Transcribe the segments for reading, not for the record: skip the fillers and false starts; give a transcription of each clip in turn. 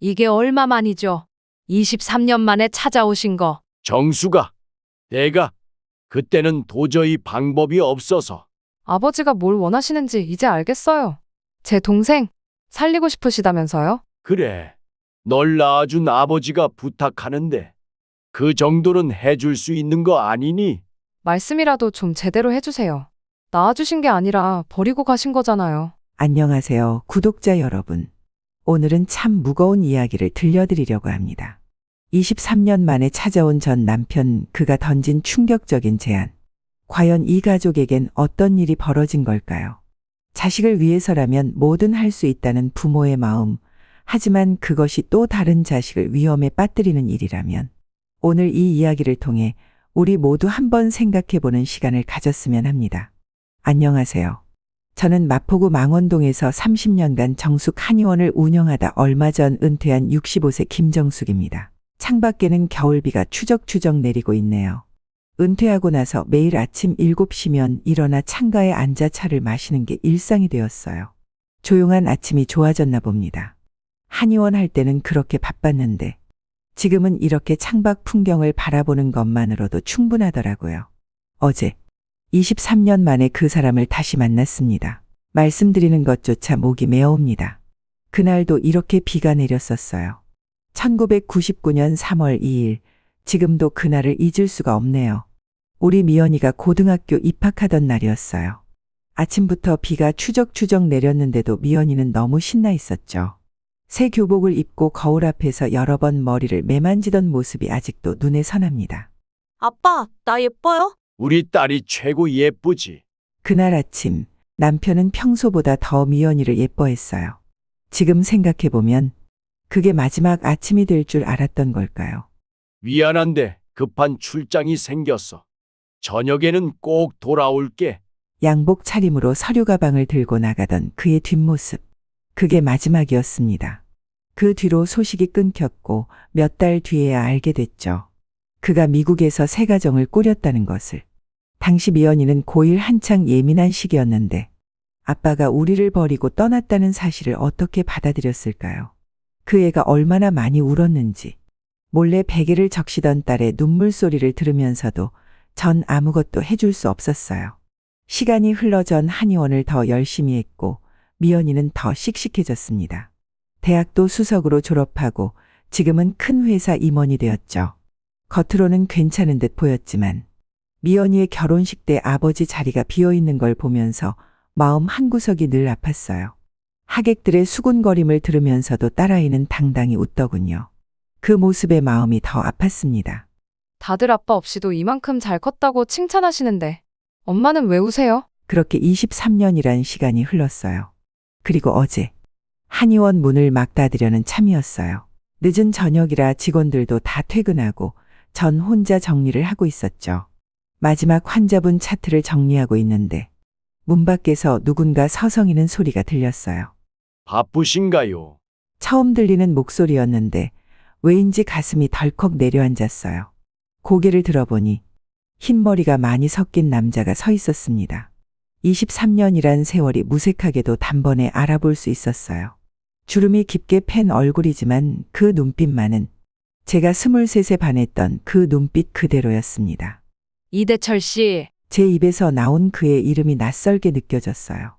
이게 얼마만이죠? 23년 만에 찾아오신 거. 정수가, 내가 그때는 도저히 방법이 없어서. 아버지가 뭘 원하시는지 이제 알겠어요. 제 동생 살리고 싶으시다면서요? 그래, 널 낳아준 아버지가 부탁하는데 그 정도는 해줄 수 있는 거 아니니? 말씀이라도 좀 제대로 해주세요. 낳아주신 게 아니라 버리고 가신 거잖아요. 안녕하세요, 구독자 여러분. 오늘은 참 무거운 이야기를 들려드리려고 합니다. 23년 만에 찾아온 전 남편, 그가 던진 충격적인 제안. 과연 이 가족에겐 어떤 일이 벌어진 걸까요? 자식을 위해서라면 뭐든 할 수 있다는 부모의 마음. 하지만 그것이 또 다른 자식을 위험에 빠뜨리는 일이라면. 오늘 이 이야기를 통해 우리 모두 한번 생각해보는 시간을 가졌으면 합니다. 안녕하세요. 저는 마포구 망원동에서 30년간 정숙 한의원을 운영하다 얼마 전 은퇴한 65세 김정숙입니다. 창밖에는 겨울비가 추적추적 내리고 있네요. 은퇴하고 나서 매일 아침 7시면 일어나 창가에 앉아 차를 마시는 게 일상이 되었어요. 조용한 아침이 좋아졌나 봅니다. 한의원 할 때는 그렇게 바빴는데 지금은 이렇게 창밖 풍경을 바라보는 것만으로도 충분하더라고요. 어제 23년 만에 그 사람을 다시 만났습니다. 말씀드리는 것조차 목이 메어옵니다. 그날도 이렇게 비가 내렸었어요. 1999년 3월 2일, 지금도 그날을 잊을 수가 없네요. 우리 미연이가 고등학교 입학하던 날이었어요. 아침부터 비가 추적추적 내렸는데도 미연이는 너무 신나 있었죠. 새 교복을 입고 거울 앞에서 여러 번 머리를 매만지던 모습이 아직도 눈에 선합니다. 아빠, 나 예뻐요? 우리 딸이 최고 예쁘지. 그날 아침 남편은 평소보다 더 미연이를 예뻐했어요. 지금 생각해보면 그게 마지막 아침이 될 줄 알았던 걸까요? 미안한데 급한 출장이 생겼어. 저녁에는 꼭 돌아올게. 양복 차림으로 서류 가방을 들고 나가던 그의 뒷모습. 그게 마지막이었습니다. 그 뒤로 소식이 끊겼고 몇 달 뒤에야 알게 됐죠. 그가 미국에서 새 가정을 꾸렸다는 것을. 당시 미연이는 고1 한창 예민한 시기였는데 아빠가 우리를 버리고 떠났다는 사실을 어떻게 받아들였을까요? 그 애가 얼마나 많이 울었는지. 몰래 베개를 적시던 딸의 눈물 소리를 들으면서도 전 아무것도 해줄 수 없었어요. 시간이 흘러 전 한의원을 더 열심히 했고 미연이는 더 씩씩해졌습니다. 대학도 수석으로 졸업하고 지금은 큰 회사 임원이 되었죠. 겉으로는 괜찮은 듯 보였지만 미연이의 결혼식 때 아버지 자리가 비어있는 걸 보면서 마음 한구석이 늘 아팠어요. 하객들의 수군거림을 들으면서도 딸아이는 당당히 웃더군요. 그 모습에 마음이 더 아팠습니다. 다들 아빠 없이도 이만큼 잘 컸다고 칭찬하시는데 엄마는 왜 우세요? 그렇게 23년이란 시간이 흘렀어요. 그리고 어제 한의원 문을 막 닫으려는 참이었어요. 늦은 저녁이라 직원들도 다 퇴근하고 전 혼자 정리를 하고 있었죠. 마지막 환자분 차트를 정리하고 있는데 문 밖에서 누군가 서성이는 소리가 들렸어요. 바쁘신가요? 처음 들리는 목소리였는데 왜인지 가슴이 덜컥 내려앉았어요. 고개를 들어보니 흰머리가 많이 섞인 남자가 서 있었습니다. 23년이란 세월이 무색하게도 단번에 알아볼 수 있었어요. 주름이 깊게 팬 얼굴이지만 그 눈빛만은 제가 23에 반했던 그 눈빛 그대로였습니다. 이대철 씨. 제 입에서 나온 그의 이름이 낯설게 느껴졌어요.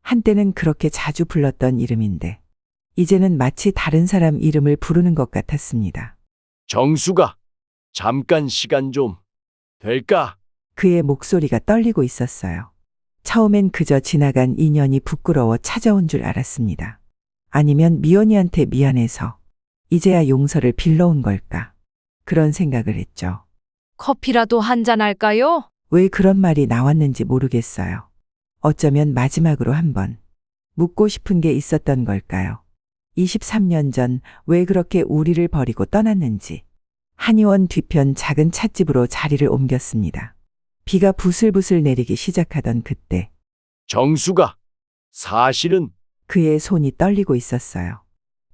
한때는 그렇게 자주 불렀던 이름인데 이제는 마치 다른 사람 이름을 부르는 것 같았습니다. 정수가, 잠깐 시간 좀 될까? 그의 목소리가 떨리고 있었어요. 처음엔 그저 지나간 인연이 부끄러워 찾아온 줄 알았습니다. 아니면 미연이한테 미안해서 이제야 용서를 빌러온 걸까? 그런 생각을 했죠. 커피라도 한잔 할까요? 왜 그런 말이 나왔는지 모르겠어요. 어쩌면 마지막으로 한번 묻고 싶은 게 있었던 걸까요? 23년 전 왜 그렇게 우리를 버리고 떠났는지. 한의원 뒤편 작은 찻집으로 자리를 옮겼습니다. 비가 부슬부슬 내리기 시작하던 그때 정수가, 사실은 그의 손이 떨리고 있었어요.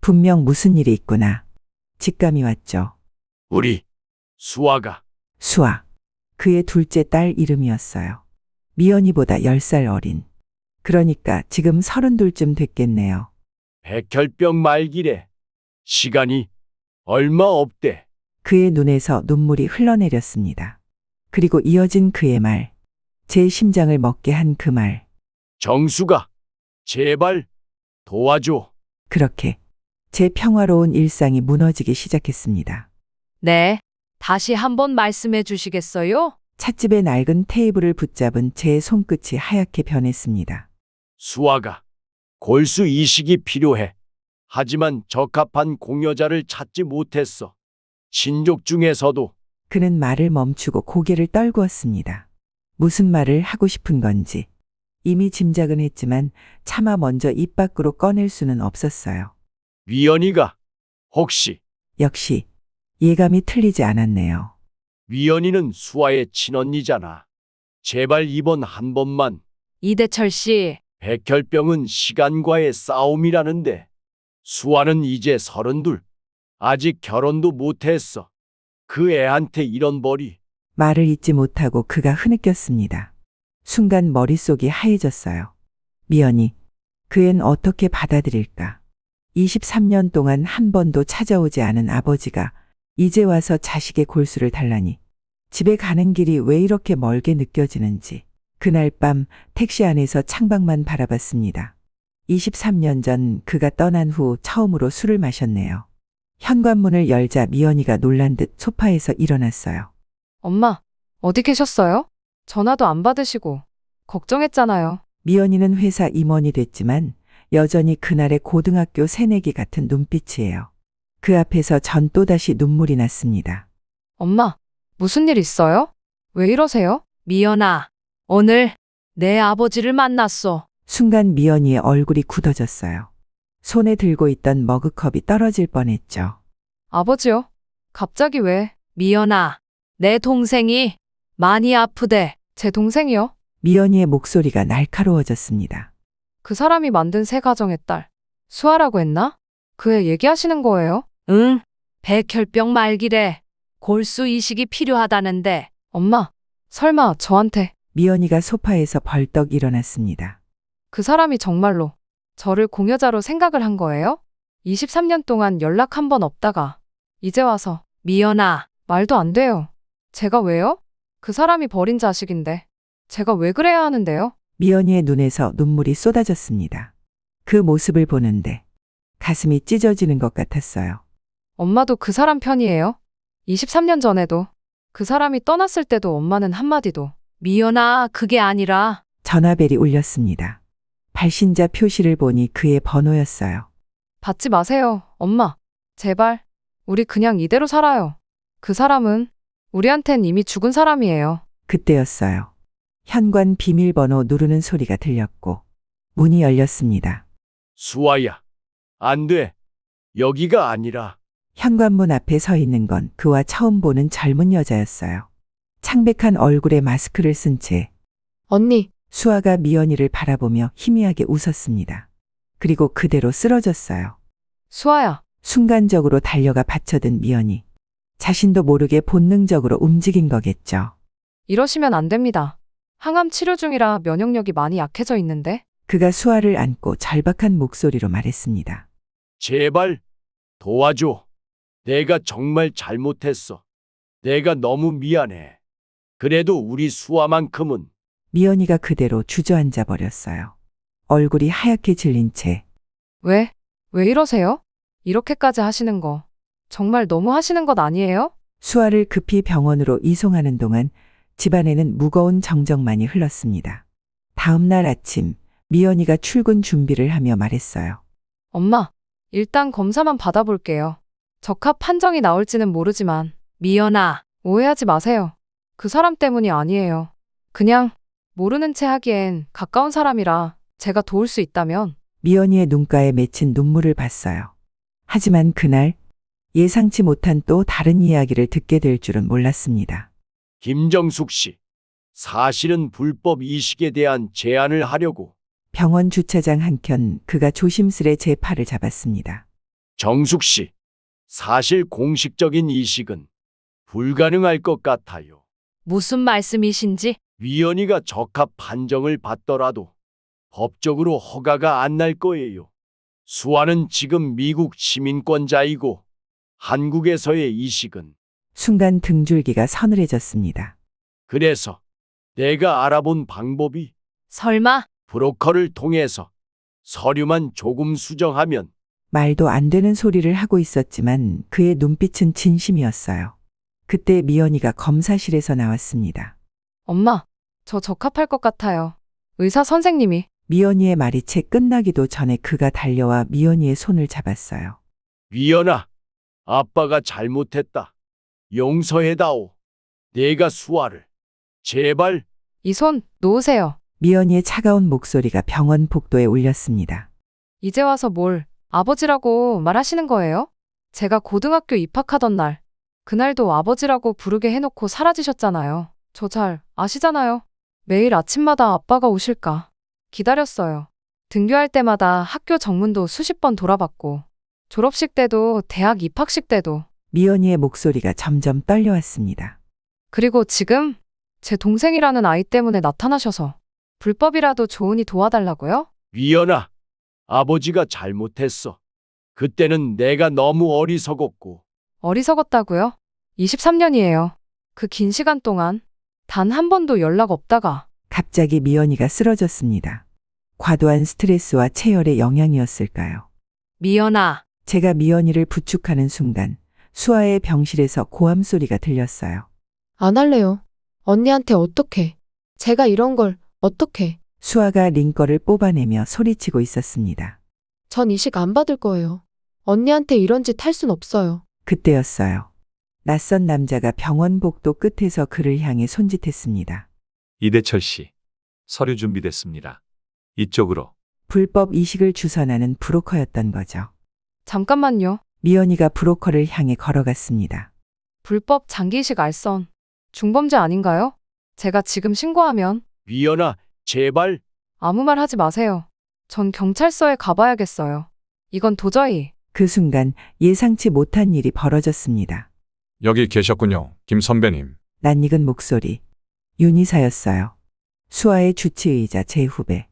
분명 무슨 일이 있구나. 직감이 왔죠. 우리 수아가 수아. 그의 둘째 딸 이름이었어요. 미연이보다 10살 어린. 그러니까 지금 32쯤 됐겠네요. 백혈병 말기래. 시간이 얼마 없대. 그의 눈에서 눈물이 흘러내렸습니다. 그리고 이어진 그의 말. 제 심장을 먹게 한 그 말. 정수가, 제발 도와줘. 그렇게 제 평화로운 일상이 무너지기 시작했습니다. 네. 다시 한번 말씀해 주시겠어요? 찻집의 낡은 테이블을 붙잡은 제 손끝이 하얗게 변했습니다. 수아가, 골수 이식이 필요해. 하지만 적합한 공여자를 찾지 못했어. 친족 중에서도. 그는 말을 멈추고 고개를 떨구었습니다. 무슨 말을 하고 싶은 건지 이미 짐작은 했지만 차마 먼저 입 밖으로 꺼낼 수는 없었어요. 위연이가, 혹시 역시 예감이 틀리지 않았네요. 위연이는 수아의 친언니잖아. 제발 이번 한 번만. 이대철 씨, 백혈병은 시간과의 싸움이라는데 수아는 이제 32. 아직 결혼도 못했어. 그 애한테 이런 벌이. 말을 잇지 못하고 그가 흐느꼈습니다. 순간 머릿속이 하얘졌어요. 미연이, 그 앤 어떻게 받아들일까? 23년 동안 한 번도 찾아오지 않은 아버지가 이제 와서 자식의 골수를 달라니 집에 가는 길이 왜 이렇게 멀게 느껴지는지. 그날 밤 택시 안에서 창밖만 바라봤습니다. 23년 전 그가 떠난 후 처음으로 술을 마셨네요. 현관문을 열자 미연이가 놀란 듯 소파에서 일어났어요. 엄마, 어디 계셨어요? 전화도 안 받으시고 걱정했잖아요. 미연이는 회사 임원이 됐지만 여전히 그날의 고등학교 새내기 같은 눈빛이에요. 그 앞에서 전 또다시 눈물이 났습니다. 엄마, 무슨 일 있어요? 왜 이러세요? 미연아. 오늘 내 아버지를 만났어. 순간 미연이의 얼굴이 굳어졌어요. 손에 들고 있던 머그컵이 떨어질 뻔했죠. 아버지요? 갑자기 왜? 미연아. 내 동생이 많이 아프대. 제 동생이요? 미연이의 목소리가 날카로워졌습니다. 그 사람이 만든 새 가정의 딸. 수아라고 했나? 그 애 얘기하시는 거예요? 응. 백혈병 말기래. 골수 이식이 필요하다는데. 엄마, 설마 저한테 미연이가 소파에서 벌떡 일어났습니다. 그 사람이 정말로 저를 공여자로 생각을 한 거예요? 23년 동안 연락 한 번 없다가 이제 와서 미연아. 말도 안 돼요. 제가 왜요? 그 사람이 버린 자식인데 제가 왜 그래야 하는데요? 미연이의 눈에서 눈물이 쏟아졌습니다. 그 모습을 보는데 가슴이 찢어지는 것 같았어요. 엄마도 그 사람 편이에요? 23년 전에도 그 사람이 떠났을 때도 엄마는 한마디도 미연아, 그게 아니라. 전화벨이 울렸습니다. 발신자 표시를 보니 그의 번호였어요. 받지 마세요, 엄마. 제발. 우리 그냥 이대로 살아요. 그 사람은 우리한텐 이미 죽은 사람이에요. 그때였어요. 현관 비밀번호 누르는 소리가 들렸고 문이 열렸습니다. 수아야. 안 돼. 여기가 아니라. 현관문 앞에 서 있는 건 그와 처음 보는 젊은 여자였어요. 창백한 얼굴에 마스크를 쓴 채 언니, 수아가 미연이를 바라보며 희미하게 웃었습니다. 그리고 그대로 쓰러졌어요. 수아야. 순간적으로 달려가 받쳐든 미연이. 자신도 모르게 본능적으로 움직인 거겠죠. 이러시면 안 됩니다. 항암 치료 중이라 면역력이 많이 약해져 있는데. 그가 수아를 안고 절박한 목소리로 말했습니다. 제발 도와줘. 내가 정말 잘못했어. 내가 너무 미안해. 그래도 우리 수아만큼은. 미연이가 그대로 주저앉아 버렸어요. 얼굴이 하얗게 질린 채 왜 이러세요? 이렇게까지 하시는 거 정말 너무 하시는 것 아니에요? 수아를 급히 병원으로 이송하는 동안 집안에는 무거운 정적만이 흘렀습니다. 다음 날 아침 미연이가 출근 준비를 하며 말했어요. 엄마, 일단 검사만 받아볼게요. 적합 판정이 나올지는 모르지만 미연아. 오해하지 마세요. 그 사람 때문이 아니에요. 그냥 모르는 채 하기엔 가까운 사람이라 제가 도울 수 있다면. 미연이의 눈가에 맺힌 눈물을 봤어요. 하지만 그날 예상치 못한 또 다른 이야기를 듣게 될 줄은 몰랐습니다. 김정숙 씨. 사실은 불법 이식에 대한 제안을 하려고. 병원 주차장 한켠 그가 조심스레 제 팔을 잡았습니다. 정숙 씨. 사실 공식적인 이식은 불가능할 것 같아요. 무슨 말씀이신지? 위원이가 적합 판정을 받더라도 법적으로 허가가 안 날 거예요. 수아는 지금 미국 시민권자이고 한국에서의 이식은. 순간 등줄기가 서늘해졌습니다. 그래서 내가 알아본 방법이 설마 브로커를 통해서 서류만 조금 수정하면. 말도 안 되는 소리를 하고 있었지만 그의 눈빛은 진심이었어요. 그때 미연이가 검사실에서 나왔습니다. 엄마, 저 적합할 것 같아요. 의사 선생님이. 미연이의 말이 채 끝나기도 전에 그가 달려와 미연이의 손을 잡았어요. 미연아, 아빠가 잘못했다. 용서해다오. 내가 수아를. 제발. 이 손 놓으세요. 미연이의 차가운 목소리가 병원 복도에 울렸습니다. 이제 와서 뭘 아버지라고 말하시는 거예요? 제가 고등학교 입학하던 날, 그날도 아버지라고 부르게 해놓고 사라지셨잖아요. 저 잘 아시잖아요. 매일 아침마다 아빠가 오실까 기다렸어요. 등교할 때마다 학교 정문도 수십 번 돌아봤고, 졸업식 때도 대학 입학식 때도. 미연이의 목소리가 점점 떨려왔습니다. 그리고 지금 제 동생이라는 아이 때문에 나타나셔서 불법이라도 좋으니 도와달라고요? 미연아, 아버지가 잘못했어. 그때는 내가 너무 어리석었고. 어리석었다고요? 23년이에요. 그 긴 시간 동안 단 한 번도 연락 없다가. 갑자기 미연이가 쓰러졌습니다. 과도한 스트레스와 체열의 영향이었을까요? 미연아, 제가 미연이를 부축하는 순간 수아의 병실에서 고함 소리가 들렸어요. 안 할래요. 언니한테 어떡해. 제가 이런 걸 어떡해. 수아가 링거를 뽑아내며 소리치고 있었습니다. 전 이식 안 받을 거예요. 언니한테 이런 짓 할 순 없어요. 그때였어요. 낯선 남자가 병원 복도 끝에서 그를 향해 손짓했습니다. 이대철 씨, 서류 준비됐습니다. 이쪽으로. 불법 이식을 주선하는 브로커였던 거죠. 잠깐만요. 미연이가 브로커를 향해 걸어갔습니다. 불법 장기이식 알선. 중범죄 아닌가요? 제가 지금 신고하면. 미연아, 제발. 아무 말 하지 마세요. 전 경찰서에 가봐야겠어요. 이건 도저히. 그 순간 예상치 못한 일이 벌어졌습니다. 여기 계셨군요, 김 선배님. 낯익은 목소리. 윤희사였어요. 수아의 주치의이자 제 후배.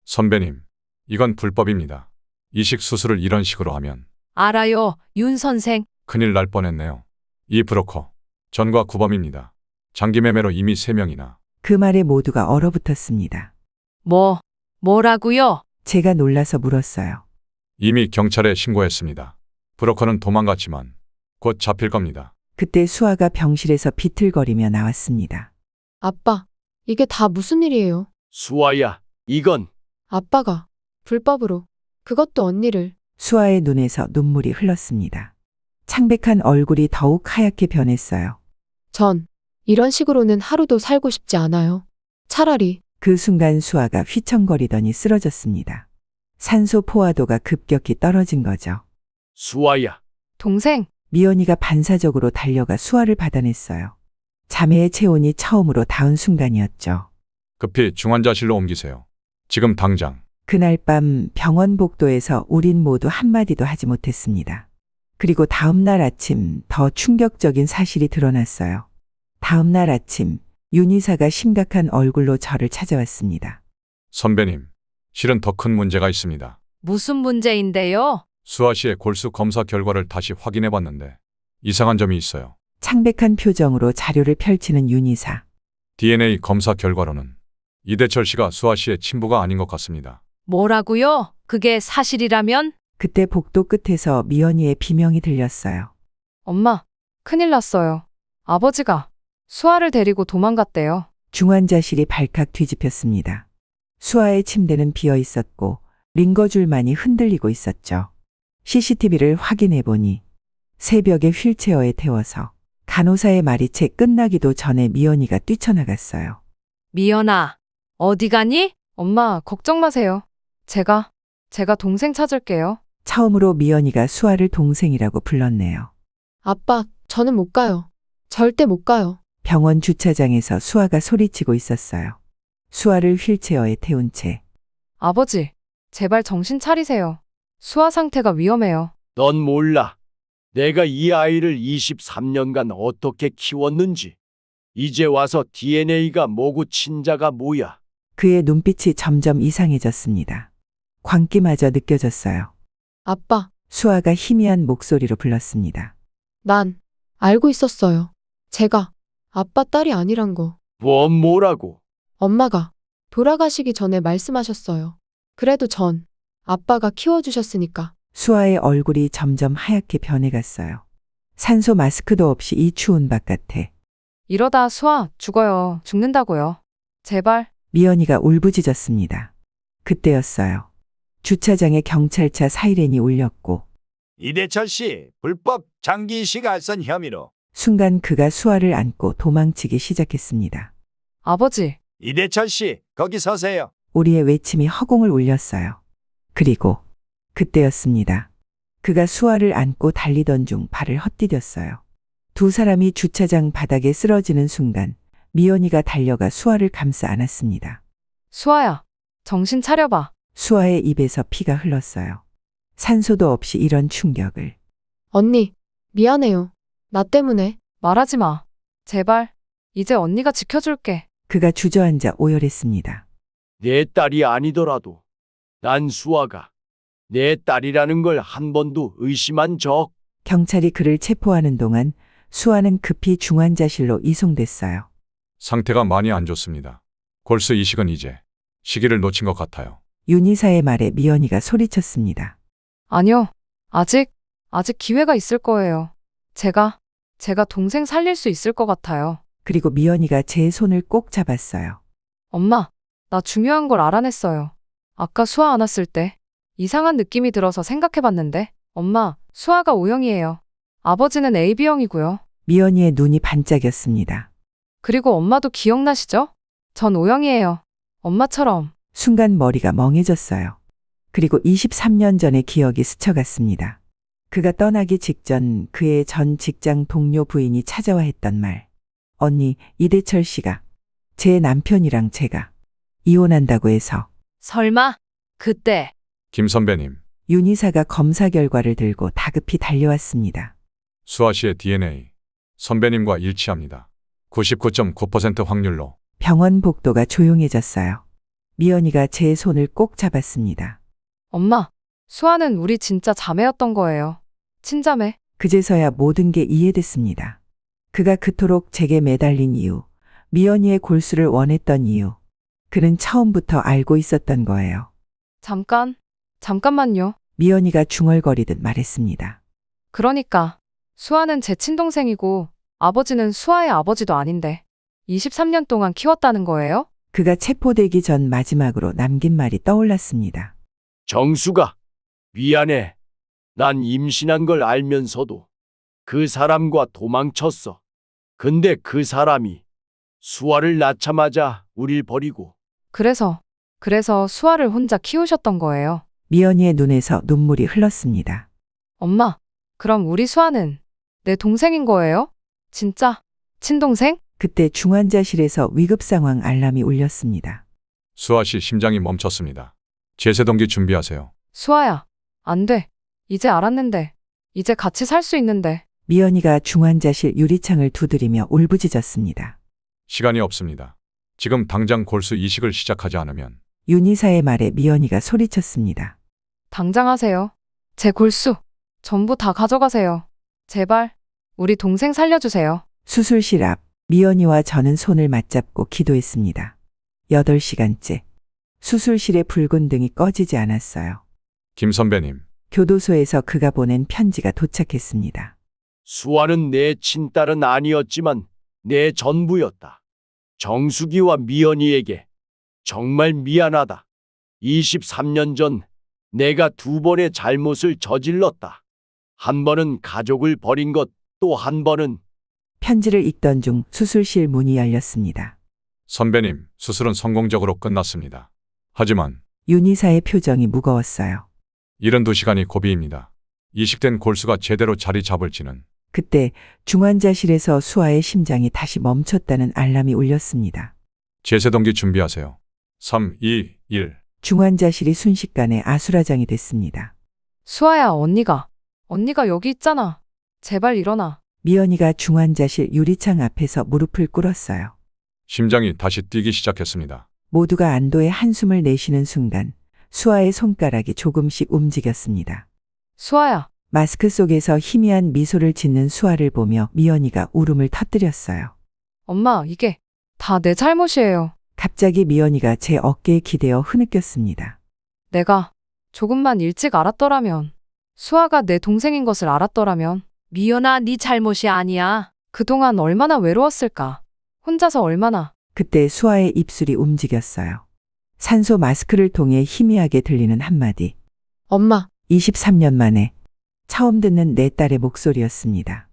선배님, 이건 불법입니다. 이식 수술을 이런 식으로 하면 알아요, 윤 선생. 큰일 날 뻔했네요. 이 브로커, 전과 구범입니다. 장기 매매로 이미 3명이나. 그 말에 모두가 얼어붙었습니다. 뭐라고요? 제가 놀라서 물었어요. 이미 경찰에 신고했습니다. 브로커는 도망갔지만 곧 잡힐 겁니다. 그때 수아가 병실에서 비틀거리며 나왔습니다. 아빠, 이게 다 무슨 일이에요? 수아야, 이건. 아빠가 불법으로. 그것도 언니를. 수아의 눈에서 눈물이 흘렀습니다. 창백한 얼굴이 더욱 하얗게 변했어요. 전 이런 식으로는 하루도 살고 싶지 않아요. 차라리. 그 순간 수아가 휘청거리더니 쓰러졌습니다. 산소 포화도가 급격히 떨어진 거죠. 수아야. 동생. 미연이가 반사적으로 달려가 수아를 받아냈어요. 자매의 체온이 처음으로 닿은 순간이었죠. 급히 중환자실로 옮기세요. 지금 당장. 그날 밤 병원 복도에서 우린 모두 한마디도 하지 못했습니다. 그리고 다음 날 아침 더 충격적인 사실이 드러났어요. 다음 날 아침 윤희사가 심각한 얼굴로 저를 찾아왔습니다. 선배님, 실은 더 큰 문제가 있습니다. 무슨 문제인데요? 수아 씨의 골수 검사 결과를 다시 확인해 봤는데 이상한 점이 있어요. 창백한 표정으로 자료를 펼치는 윤희사. DNA 검사 결과로는 이대철 씨가 수아 씨의 친부가 아닌 것 같습니다. 뭐라고요? 그게 사실이라면? 그때 복도 끝에서 미연이의 비명이 들렸어요. 엄마, 큰일 났어요. 아버지가 수아를 데리고 도망갔대요. 중환자실이 발칵 뒤집혔습니다. 수아의 침대는 비어 있었고 링거줄만이 흔들리고 있었죠. CCTV를 확인해 보니 새벽에 휠체어에 태워서 간호사의 말이 채 끝나기도 전에 미연이가 뛰쳐나갔어요. 미연아, 어디 가니? 엄마, 걱정 마세요. 제가 동생 찾을게요. 처음으로 미연이가 수아를 동생이라고 불렀네요. 아빠, 저는 못 가요. 절대 못 가요. 병원 주차장에서 수아가 소리치고 있었어요. 수아를 휠체어에 태운 채. 아버지, 제발 정신 차리세요. 수아 상태가 위험해요. 넌 몰라. 내가 이 아이를 23년간 어떻게 키웠는지. 이제 와서 DNA가 뭐고 친자가 뭐야. 그의 눈빛이 점점 이상해졌습니다. 광기마저 느껴졌어요. 아빠, 수아가 희미한 목소리로 불렀습니다. 난 알고 있었어요. 제가 아빠 딸이 아니란 거. 뭐라고? 엄마가 돌아가시기 전에 말씀하셨어요. 그래도 전 아빠가 키워주셨으니까. 수아의 얼굴이 점점 하얗게 변해갔어요. 산소 마스크도 없이 이 추운 바깥에 이러다 수아 죽어요. 죽는다고요. 제발. 미연이가 울부짖었습니다. 그때였어요. 주차장에 경찰차 사이렌이 울렸고 이대철 씨 불법 장기 이식 알선 혐의로. 순간 그가 수아를 안고 도망치기 시작했습니다. 아버지. 이대철 씨 거기 서세요. 우리의 외침이 허공을 울렸어요. 그리고 그때였습니다. 그가 수아를 안고 달리던 중 발을 헛디뎠어요. 두 사람이 주차장 바닥에 쓰러지는 순간 미연이가 달려가 수아를 감싸 안았습니다. 수아야. 정신 차려봐. 수아의 입에서 피가 흘렀어요. 산소도 없이 이런 충격을. 언니, 미안해요. 나 때문에. 말하지 마. 제발. 이제 언니가 지켜줄게. 그가 주저앉아 오열했습니다. 내 딸이 아니더라도 난 수아가 내 딸이라는 걸 한 번도 의심한 적. 경찰이 그를 체포하는 동안 수아는 급히 중환자실로 이송됐어요. 상태가 많이 안 좋습니다. 골수 이식은 이제 시기를 놓친 것 같아요. 윤희사의 말에 미연이가 소리쳤습니다. 아니요. 아직 기회가 있을 거예요. 제가 동생 살릴 수 있을 것 같아요. 그리고 미연이가 제 손을 꼭 잡았어요. 엄마, 나 중요한 걸 알아냈어요. 아까 수아 안았을 때 이상한 느낌이 들어서 생각해봤는데, 엄마, 수아가 O형이에요. 아버지는 AB형이고요. 미연이의 눈이 반짝였습니다. 그리고 엄마도 기억나시죠? 전 O형이에요. 엄마처럼. 순간 머리가 멍해졌어요. 그리고 23년 전의 기억이 스쳐갔습니다. 그가 떠나기 직전 그의 전 직장 동료 부인이 찾아와 했던 말. 언니, 이대철 씨가 제 남편이랑 제가 이혼한다고 해서. 설마? 그때 김 선배님, 윤희사가 검사 결과를 들고 다급히 달려왔습니다. 수아 씨의 DNA 선배님과 일치합니다. 99.9% 확률로. 병원 복도가 조용해졌어요. 미연이가 제 손을 꼭 잡았습니다. 엄마, 수아는 우리 진짜 자매였던 거예요. 친자매. 그제서야 모든 게 이해됐습니다. 그가 그토록 제게 매달린 이유, 미연이의 골수를 원했던 이유, 그는 처음부터 알고 있었던 거예요. 잠깐만요. 미연이가 중얼거리듯 말했습니다. 그러니까 수아는 제 친동생이고 아버지는 수아의 아버지도 아닌데 23년 동안 키웠다는 거예요? 그가 체포되기 전 마지막으로 남긴 말이 떠올랐습니다. 정수가 미안해. 난 임신한 걸 알면서도 그 사람과 도망쳤어. 근데 그 사람이 수아를 낳자마자 우릴 버리고. 그래서 수아를 혼자 키우셨던 거예요. 미연이의 눈에서 눈물이 흘렀습니다. 엄마, 그럼 우리 수아는 내 동생인 거예요? 진짜? 친동생? 그때 중환자실에서 위급 상황 알람이 울렸습니다. 수아 씨 심장이 멈췄습니다. 제세동기 준비하세요. 수아야, 안 돼. 이제 알았는데. 이제 같이 살 수 있는데. 미연이가 중환자실 유리창을 두드리며 울부짖었습니다. 시간이 없습니다. 지금 당장 골수 이식을 시작하지 않으면. 윤희사의 말에 미연이가 소리쳤습니다. 당장 하세요. 제 골수 전부 다 가져가세요. 제발 우리 동생 살려주세요. 수술실 앞 미연이와 저는 손을 맞잡고 기도했습니다. 8시간째. 수술실의 붉은 등이 꺼지지 않았어요. 김 선배님, 교도소에서 그가 보낸 편지가 도착했습니다. 수아는 내 친딸은 아니었지만 내 전부였다. 정수기와 미연이에게 정말 미안하다. 23년 전 내가 2번의 잘못을 저질렀다. 한 번은 가족을 버린 것, 또 한 번은. 편지를 읽던 중 수술실 문이 열렸습니다. 선배님, 수술은 성공적으로 끝났습니다. 하지만 윤희사의 표정이 무거웠어요. 72시간이 고비입니다. 이식된 골수가 제대로 자리 잡을지는. 그때 중환자실에서 수아의 심장이 다시 멈췄다는 알람이 울렸습니다. 제세동기 준비하세요. 3, 2, 1. 중환자실이 순식간에 아수라장이 됐습니다. 수아야, 언니가 여기 있잖아. 제발 일어나. 미연이가 중환자실 유리창 앞에서 무릎을 꿇었어요. 심장이 다시 뛰기 시작했습니다. 모두가 안도의 한숨을 내쉬는 순간 수아의 손가락이 조금씩 움직였습니다. 수아야, 마스크 속에서 희미한 미소를 짓는 수아를 보며 미연이가 울음을 터뜨렸어요. 엄마, 이게 다 내 잘못이에요. 갑자기 미연이가 제 어깨에 기대어 흐느꼈습니다. 내가 조금만 일찍 알았더라면, 수아가 내 동생인 것을 알았더라면, 미연아, 네 잘못이 아니야. 그동안 얼마나 외로웠을까. 혼자서 얼마나. 그때 수아의 입술이 움직였어요. 산소 마스크를 통해 희미하게 들리는 한마디. 엄마, 23년 만에 처음 듣는 내 딸의 목소리였습니다.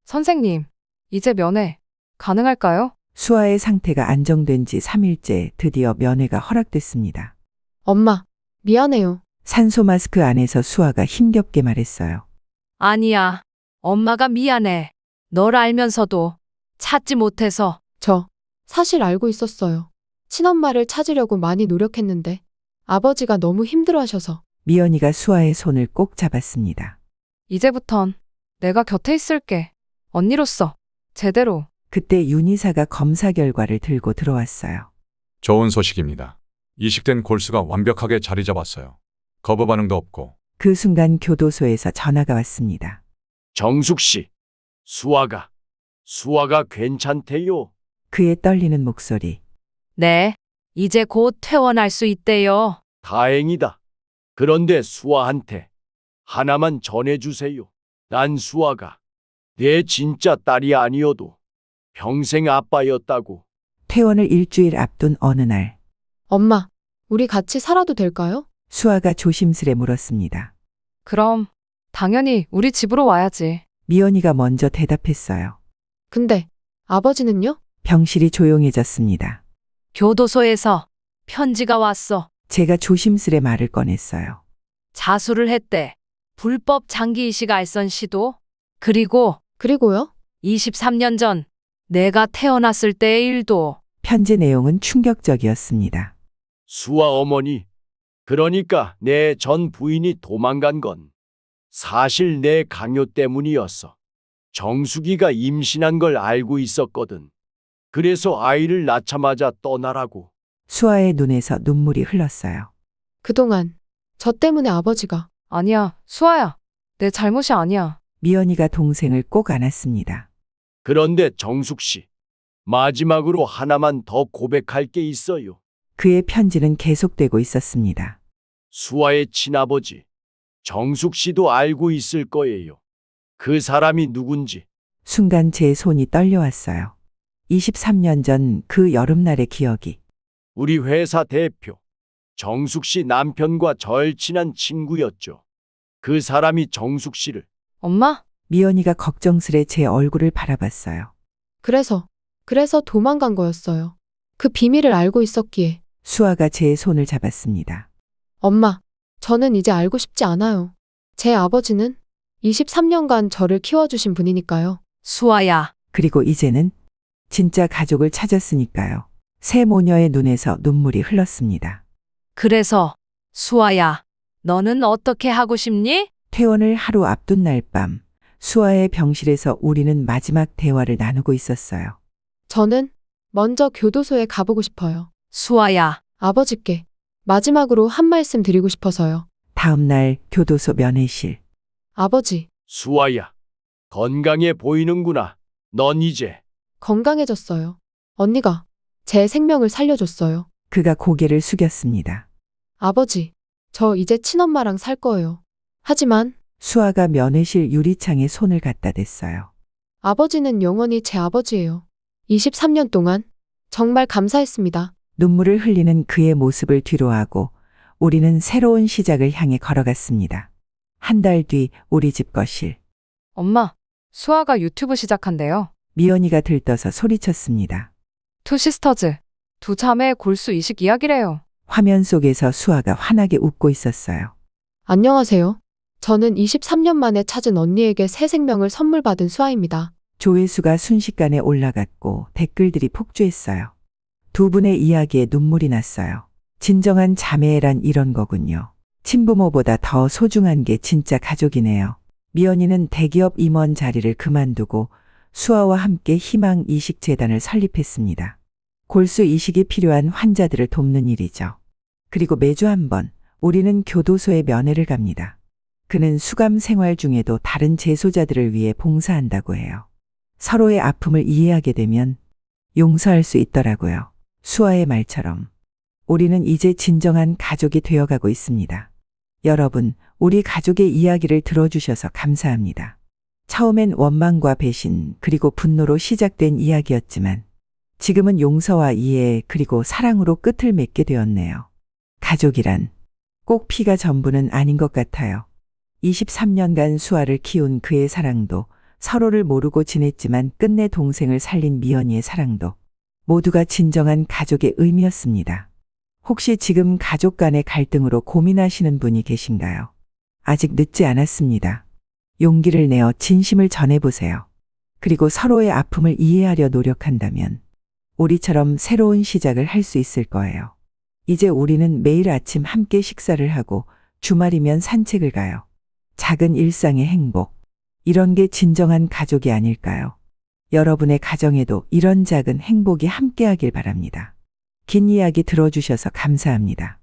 선생님, 이제 면회 가능할까요? 수아의 상태가 안정된 지 3일째 드디어 면회가 허락됐습니다. 엄마, 미안해요. 산소 마스크 안에서 수아가 힘겹게 말했어요. 아니야. 엄마가 미안해. 널 알면서도 찾지 못해서. 저 사실 알고 있었어요. 친엄마를 찾으려고 많이 노력했는데 아버지가 너무 힘들어하셔서. 미연이가 수아의 손을 꼭 잡았습니다. 이제부턴 내가 곁에 있을게. 언니로서 제대로. 그때 윤희사가 검사 결과를 들고 들어왔어요. 좋은 소식입니다. 이식된 골수가 완벽하게 자리 잡았어요. 거부 반응도 없고. 그 순간 교도소에서 전화가 왔습니다. 정숙 씨, 수아가 괜찮대요. 그의 떨리는 목소리. 네. 이제 곧 퇴원할 수 있대요. 다행이다. 그런데 수아한테 하나만 전해주세요. 난 수아가 내 진짜 딸이 아니어도 평생 아빠였다고. 퇴원을 일주일 앞둔 어느 날 엄마, 우리 같이 살아도 될까요? 수아가 조심스레 물었습니다. 그럼 당연히 우리 집으로 와야지. 미연이가 먼저 대답했어요. 근데 아버지는요? 병실이 조용해졌습니다. 교도소에서 편지가 왔어. 제가 조심스레 말을 꺼냈어요. 자수를 했대. 불법 장기 이식 알선 시도. 그리고요? 23년 전 내가 태어났을 때의 일도. 편지 내용은 충격적이었습니다. 수아 어머니, 그러니까 내 전 부인이 도망간 건 사실 내 강요 때문이었어. 정숙이가 임신한 걸 알고 있었거든. 그래서 아이를 낳자마자 떠나라고. 수아의 눈에서 눈물이 흘렀어요. 그동안 저 때문에 아버지가. 아니야, 수아야. 내 잘못이 아니야. 미연이가 동생을 꼭 안았습니다. 그런데 정숙 씨, 마지막으로 하나만 더 고백할 게 있어요. 그의 편지는 계속되고 있었습니다. 수아의 친아버지, 정숙 씨도 알고 있을 거예요. 그 사람이 누군지. 순간 제 손이 떨려왔어요. 23년 전 그 여름날의 기억이. 우리 회사 대표, 정숙 씨 남편과 절친한 친구였죠. 그 사람이 정숙 씨를. 엄마? 미연이가 걱정스레 제 얼굴을 바라봤어요. 그래서 도망간 거였어요. 그 비밀을 알고 있었기에. 수아가 제 손을 잡았습니다. 엄마, 저는 이제 알고 싶지 않아요. 제 아버지는 23년간 저를 키워주신 분이니까요. 수아야. 그리고 이제는 진짜 가족을 찾았으니까요. 새 모녀의 눈에서 눈물이 흘렀습니다. 그래서 수아야, 너는 어떻게 하고 싶니? 퇴원을 하루 앞둔 날 밤, 수아의 병실에서 우리는 마지막 대화를 나누고 있었어요. 저는 먼저 교도소에 가보고 싶어요. 수아야. 아버지께 마지막으로 한 말씀 드리고 싶어서요. 다음 날 교도소 면회실. 아버지, 수아야, 건강해 보이는구나. 넌 이제. 건강해졌어요. 언니가 제 생명을 살려줬어요. 그가 고개를 숙였습니다. 아버지, 저 이제 친엄마랑 살 거예요. 하지만 수아가 면회실 유리창에 손을 갖다 댔어요. 아버지는 영원히 제 아버지예요. 23년 동안 정말 감사했습니다. 눈물을 흘리는 그의 모습을 뒤로하고 우리는 새로운 시작을 향해 걸어갔습니다. 한 달 뒤 우리 집 거실. 엄마, 수아가 유튜브 시작한대요. 미연이가 들떠서 소리쳤습니다. 투 시스터즈. 두 자매의 골수 이식 이야기래요. 화면 속에서 수아가 환하게 웃고 있었어요. 안녕하세요. 저는 23년 만에 찾은 언니에게 새 생명을 선물 받은 수아입니다. 조회수가 순식간에 올라갔고 댓글들이 폭주했어요. 두 분의 이야기에 눈물이 났어요. 진정한 자매란 이런 거군요. 친부모보다 더 소중한 게 진짜 가족이네요. 미연이는 대기업 임원 자리를 그만두고 수아와 함께 희망 이식재단을 설립했습니다. 골수 이식이 필요한 환자들을 돕는 일이죠. 그리고 매주 한 번 우리는 교도소에 면회를 갑니다. 그는 수감 생활 중에도 다른 재소자들을 위해 봉사한다고 해요. 서로의 아픔을 이해하게 되면 용서할 수 있더라고요. 수아의 말처럼 우리는 이제 진정한 가족이 되어가고 있습니다. 여러분, 우리 가족의 이야기를 들어주셔서 감사합니다. 처음엔 원망과 배신, 그리고 분노로 시작된 이야기였지만 지금은 용서와 이해, 그리고 사랑으로 끝을 맺게 되었네요. 가족이란 꼭 피가 전부는 아닌 것 같아요. 23년간 수아를 키운 그의 사랑도, 서로를 모르고 지냈지만 끝내 동생을 살린 미연이의 사랑도 모두가 진정한 가족의 의미였습니다. 혹시 지금 가족 간의 갈등으로 고민하시는 분이 계신가요? 아직 늦지 않았습니다. 용기를 내어 진심을 전해보세요. 그리고 서로의 아픔을 이해하려 노력한다면 우리처럼 새로운 시작을 할 수 있을 거예요. 이제 우리는 매일 아침 함께 식사를 하고 주말이면 산책을 가요. 작은 일상의 행복. 이런 게 진정한 가족이 아닐까요? 여러분의 가정에도 이런 작은 행복이 함께하길 바랍니다. 긴 이야기 들어주셔서 감사합니다.